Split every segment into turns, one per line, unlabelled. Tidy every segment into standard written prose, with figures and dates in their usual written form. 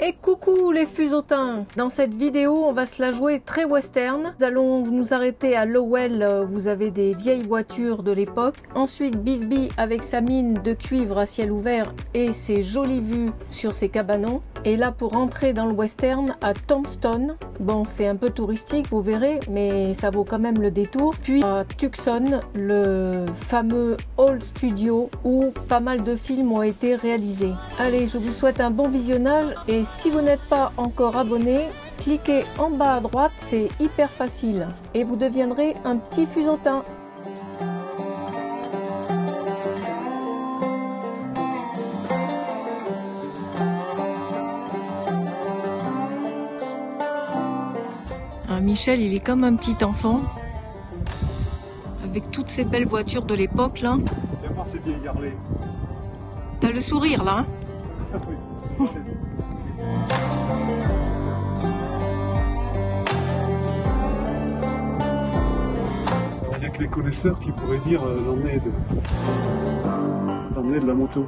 Et coucou les fuseautins! Dans cette vidéo, on va se la jouer très western. Nous allons nous arrêter à Lowell, vous avez des vieilles voitures de l'époque. Ensuite, Bisbee avec sa mine de cuivre à ciel ouvert et ses jolies vues sur ses cabanons. Et là, pour entrer dans le western, à Tombstone. Bon, c'est un peu touristique, vous verrez, mais ça vaut quand même le détour. Puis à Tucson, le fameux Old Studio où pas mal de films ont été réalisés. Allez, je vous souhaite un bon visionnage et si vous n'êtes pas encore abonné, cliquez en bas à droite, c'est hyper facile et vous deviendrez un petit fuseautin. Ah, Michel, il est comme un petit enfant avec toutes ces belles voitures de l'époque là.
Viens voir ces vieilles Harley.
T'as le sourire là, hein?
Oui. Il n'y a que les connaisseurs qui pourraient dire l'emmener de la moto.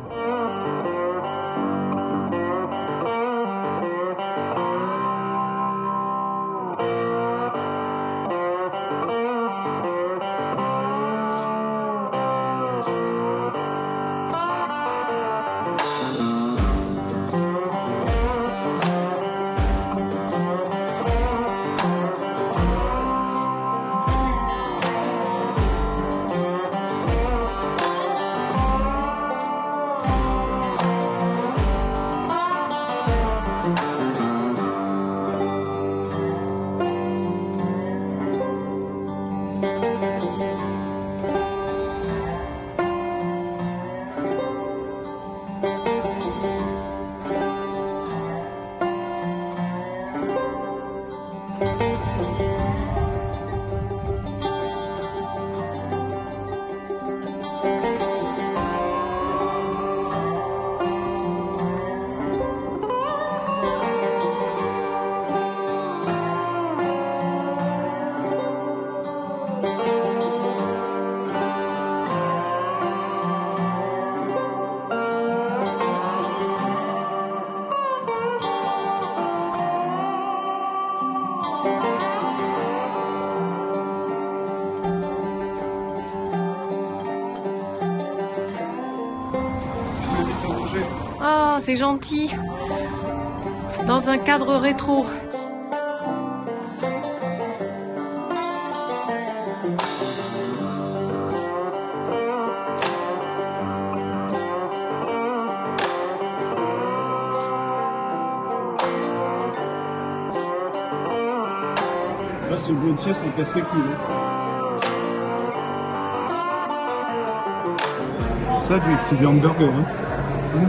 Ah, c'est gentil. Dans un cadre rétro.
Là, c'est une bonne sieste en perspective. Ça, c'est du hamburger. Hein.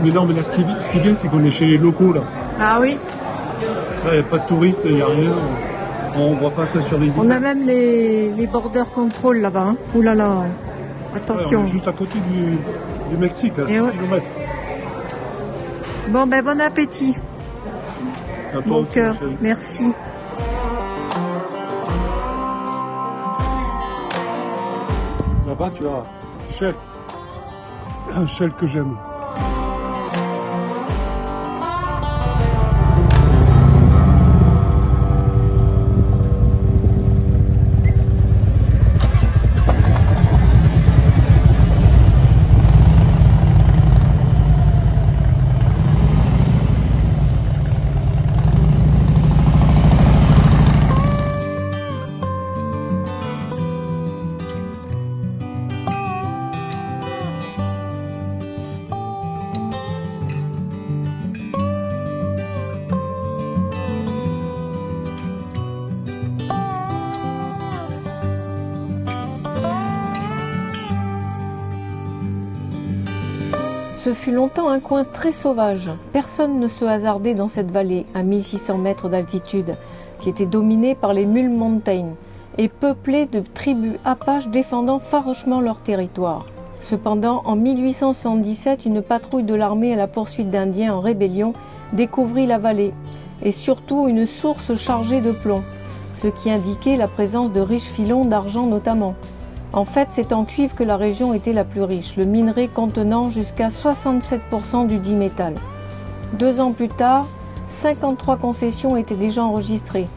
Mais non, mais là, ce qui est bien, c'est qu'on est chez les locaux, là.
Ah oui.
Là, il n'y a pas de touristes, il n'y a rien. On voit pas ça sur les vidéos.
On a même les border control là-bas. Hein. Ouh là là. Attention.
Ouais, on est juste à côté du Mexique, à 6 km.
Bon, ben bon appétit. Mon cœur. Merci.
Là-bas, tu as Shell. Un Shell que j'aime.
Ce fut longtemps un coin très sauvage. Personne ne se hasardait dans cette vallée, à 1600 mètres d'altitude, qui était dominée par les Mule Mountains et peuplée de tribus apaches défendant farouchement leur territoire. Cependant, en 1877, une patrouille de l'armée à la poursuite d'Indiens en rébellion découvrit la vallée, et surtout une source chargée de plomb, ce qui indiquait la présence de riches filons d'argent notamment. En fait, c'est en cuivre que la région était la plus riche, le minerai contenant jusqu'à 67% du dimétal. 2 ans plus tard, 53 concessions étaient déjà enregistrées.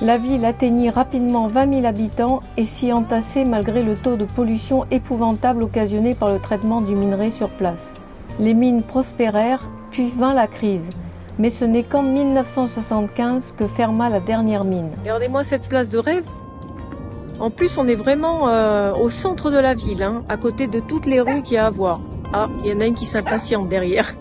La ville atteignit rapidement 20 000 habitants et s'y entassait malgré le taux de pollution épouvantable occasionné par le traitement du minerai sur place. Les mines prospérèrent, puis vint la crise. Mais ce n'est qu'en 1975 que ferma la dernière mine. Regardez-moi cette place de rêve. En plus, on est vraiment au centre de la ville, hein, à côté de toutes les rues qu'il y a à voir. Ah, il y en a une qui s'impatiente derrière.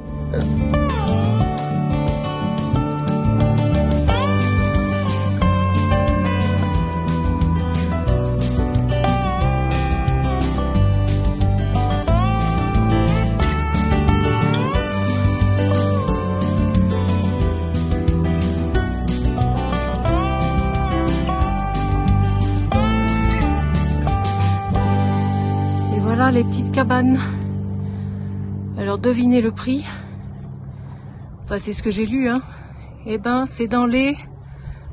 Voilà les petites cabanes. Alors devinez le prix. Enfin, c'est ce que j'ai lu, hein. Eh ben, c'est dans les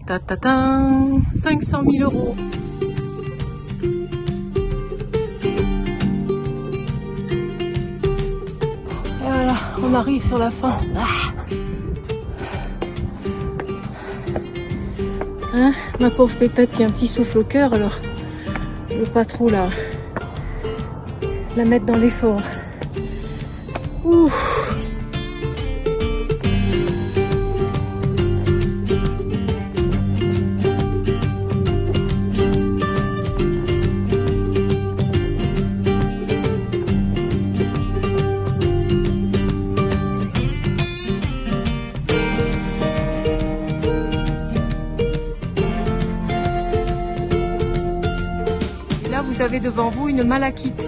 500 000 €. Et voilà, on arrive sur la fin. Hein, ma pauvre pépette qui a un petit souffle au cœur, alors je veux pas trop la mettre dans l'effort. Ouh. Et là, vous avez devant vous une malachite.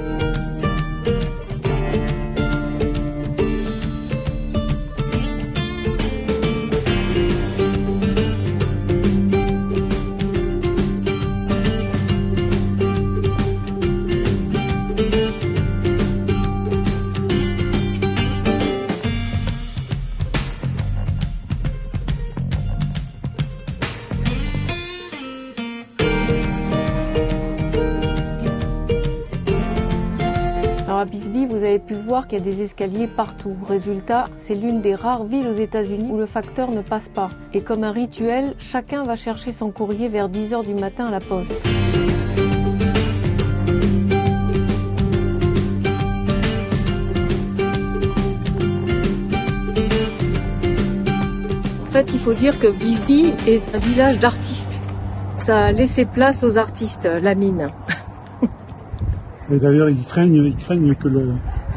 À Bisbee, vous avez pu voir qu'il y a des escaliers partout. Résultat, c'est l'une des rares villes aux États-Unis où le facteur ne passe pas. Et comme un rituel, chacun va chercher son courrier vers 10 h du matin à la poste. En fait, il faut dire que Bisbee est un village d'artistes. Ça a laissé place aux artistes, la mine.
Et d'ailleurs, ils craignent que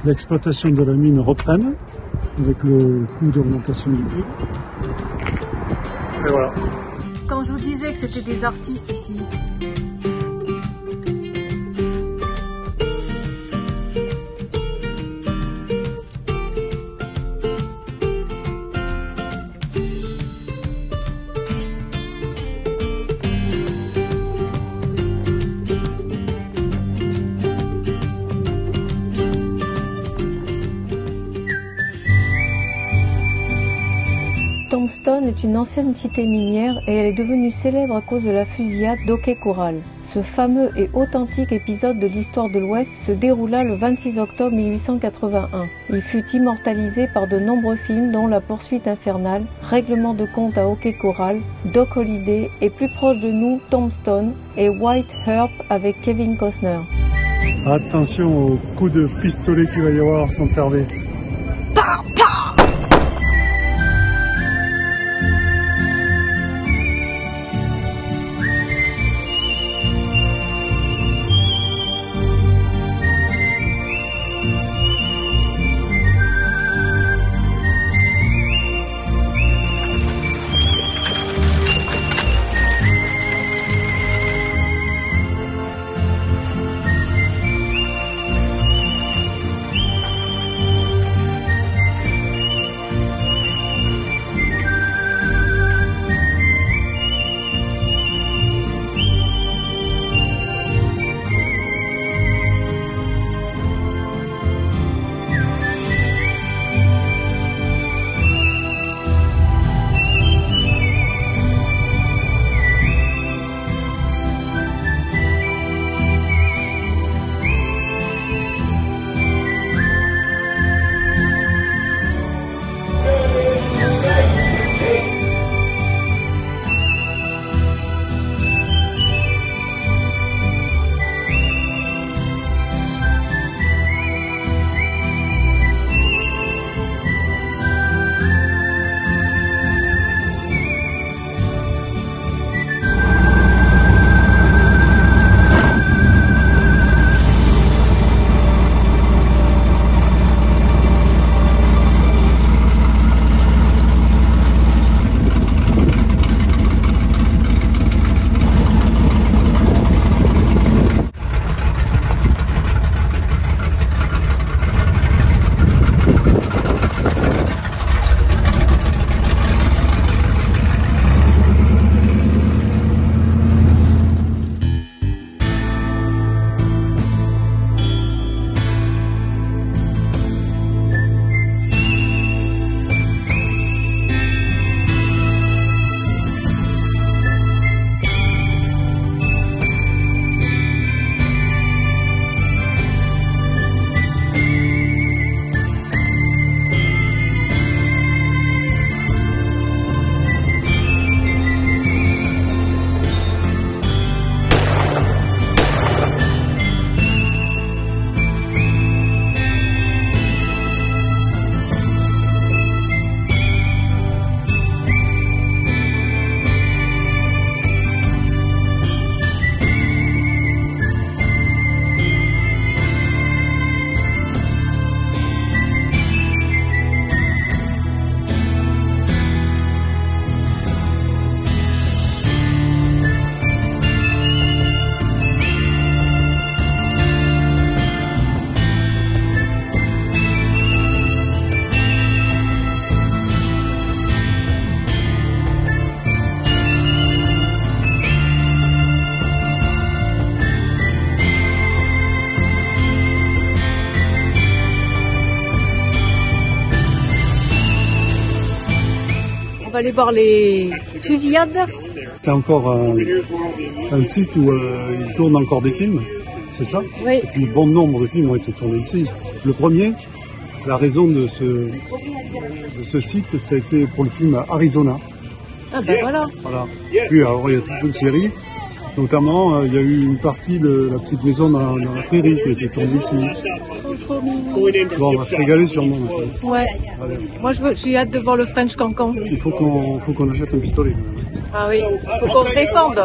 l'exploitation de la mine reprenne avec le coût d'augmentation du prix. Et voilà.
Quand je vous disais que c'était des artistes ici. Tombstone est une ancienne cité minière et elle est devenue célèbre à cause de la fusillade d'Oquet Corral. Ce fameux et authentique épisode de l'histoire de l'Ouest se déroula le 26 octobre 1881. Il fut immortalisé par de nombreux films dont La poursuite infernale, Règlement de compte à Oquet Corral, Doc Holliday et plus proche de nous Tombstone et White Earp avec Kevin Costner.
Attention aux coups de pistolet qu'il va y avoir sans tarder.
va aller voir les fusillades.
C'est encore un site où ils tournent encore des films, c'est ça?
Oui.
Et puis bon nombre de films ont été tournés ici. Le premier, la raison de ce site, ça a été pour le film Arizona.
Ah ben voilà.
Voilà. Puis alors il y a toute une série, notamment il y a eu une partie de La Petite Maison dans la Prairie qui a été tournée ici.
Trop mignon.
Bon, on va se régaler sûrement.
Ouais.
Allez.
Moi j'ai hâte de voir le French Cancan.
Il faut qu'on achète un pistolet.
Ah oui, il faut qu'on se défende.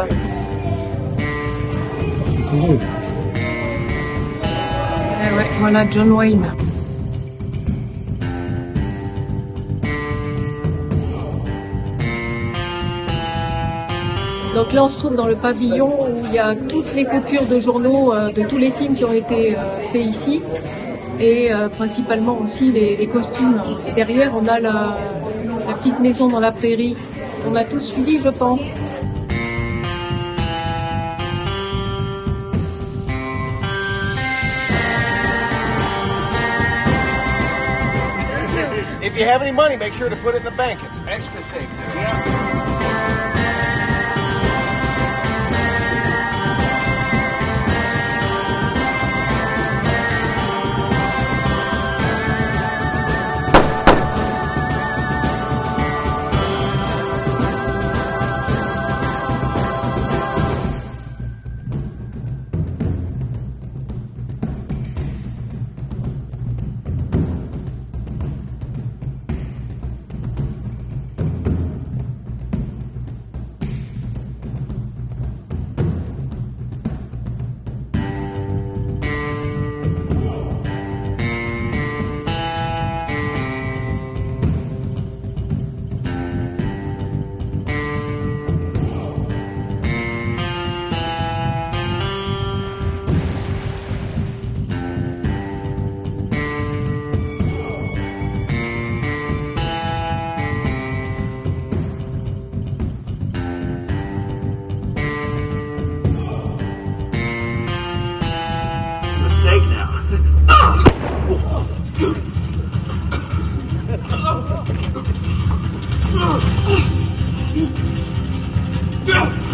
Eh ouais, voilà John Wayne. Donc là, on se trouve dans le pavillon où il y a toutes les coupures de journaux de tous les films qui ont été faits ici et principalement aussi les costumes. Et derrière, on a la petite maison dans la prairie. On a tous suivi, je pense.
If you have any money, make sure to put it in the bank. It's extra safe there. Yeah.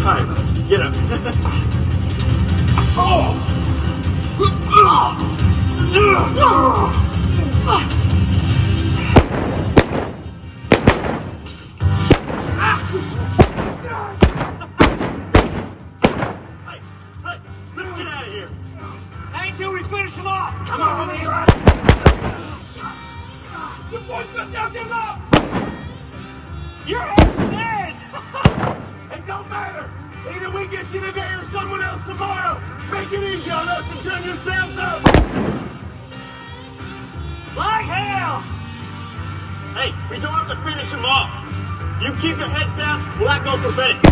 Alright, get up. Let's get out of here. Not until we finish them off. Come on, Leroy. You boys got down them up. You're dead. It don't matter. Either we get you today or someone else tomorrow. Make it easy on us and turn yourselves up. Like hell. Hey, we don't have to finish them off. You keep your heads down while I go for Bennett.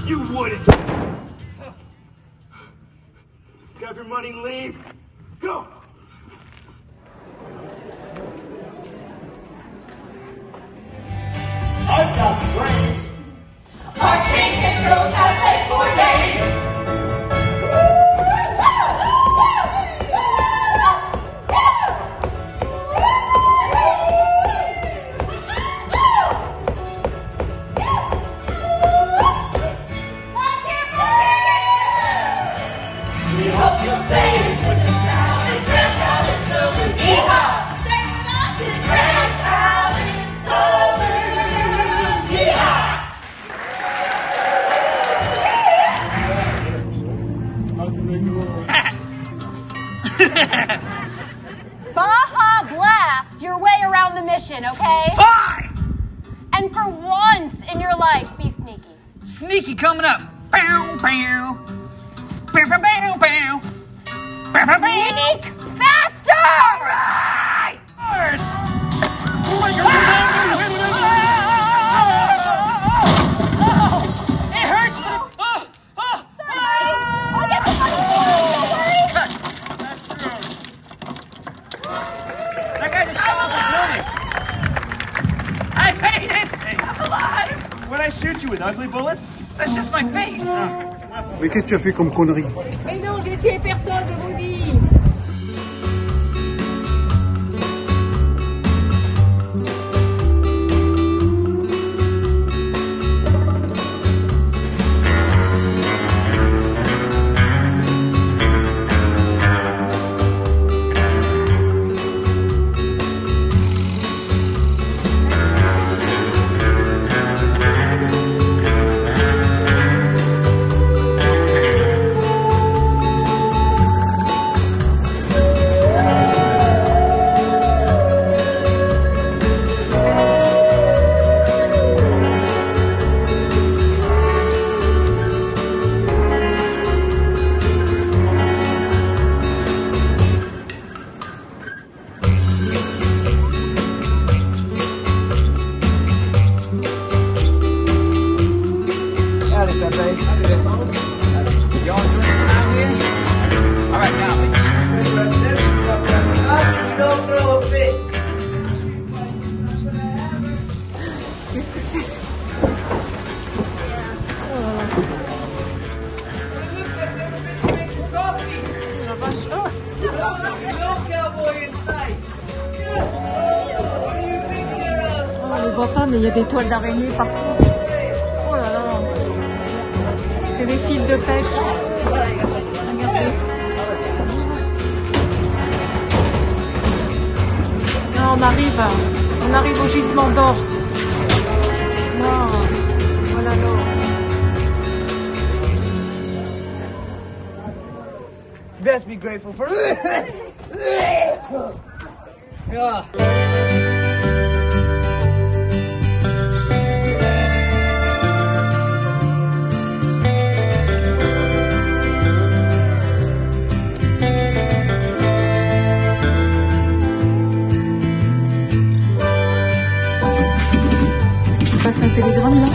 You wouldn't. Grab your money and leave. Go! I've got brains.
I can't get girls have legs for days. Baja Blast your way around the mission, okay?
Fine!
And for once in your life, be sneaky.
Sneaky coming up. Bow, bow. Bow, bow, bow, bow. Bow, bow, bow.
Sneak faster!
All right! First. It hurts, but
Sorry, I'll get the money. Don't worry.
That's true. That guy just fell off the building. I made it! I'm alive!
What'd I shoot you with, ugly bullets?
That's just my face.
Well,
Mais qu'est-ce que tu as fait comme connerie?
Mais non, j'ai tué personne, je vous dis. Qu'est-ce que c'est? La vache. Oh, on ne voit pas, mais il y a des toiles d'araignée partout. Oh là là. C'est des fils de pêche. Regardez. Là, on arrive au gisement d'or. Non, voilà l'or.
Best be grateful for. Yeah.
Un télégramme là.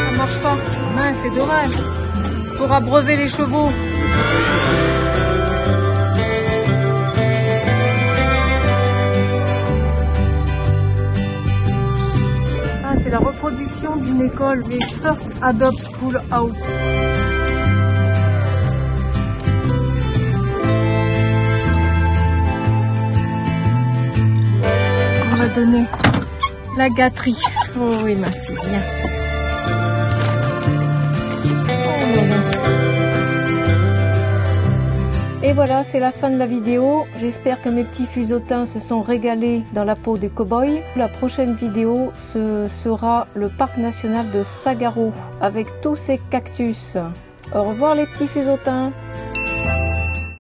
Ça marche pas. Ouais, c'est dommage. Pour abreuver les chevaux. C'est la reproduction d'une école, les First Adopt School House. On va donner la gâterie. Oh oui, ma fille, viens. Oh là là. Et voilà, c'est la fin de la vidéo. J'espère que mes petits fuseautins se sont régalés dans la peau des cow-boys. La prochaine vidéo, ce sera le parc national de Sagaro avec tous ses cactus. Au revoir les petits fuseautins.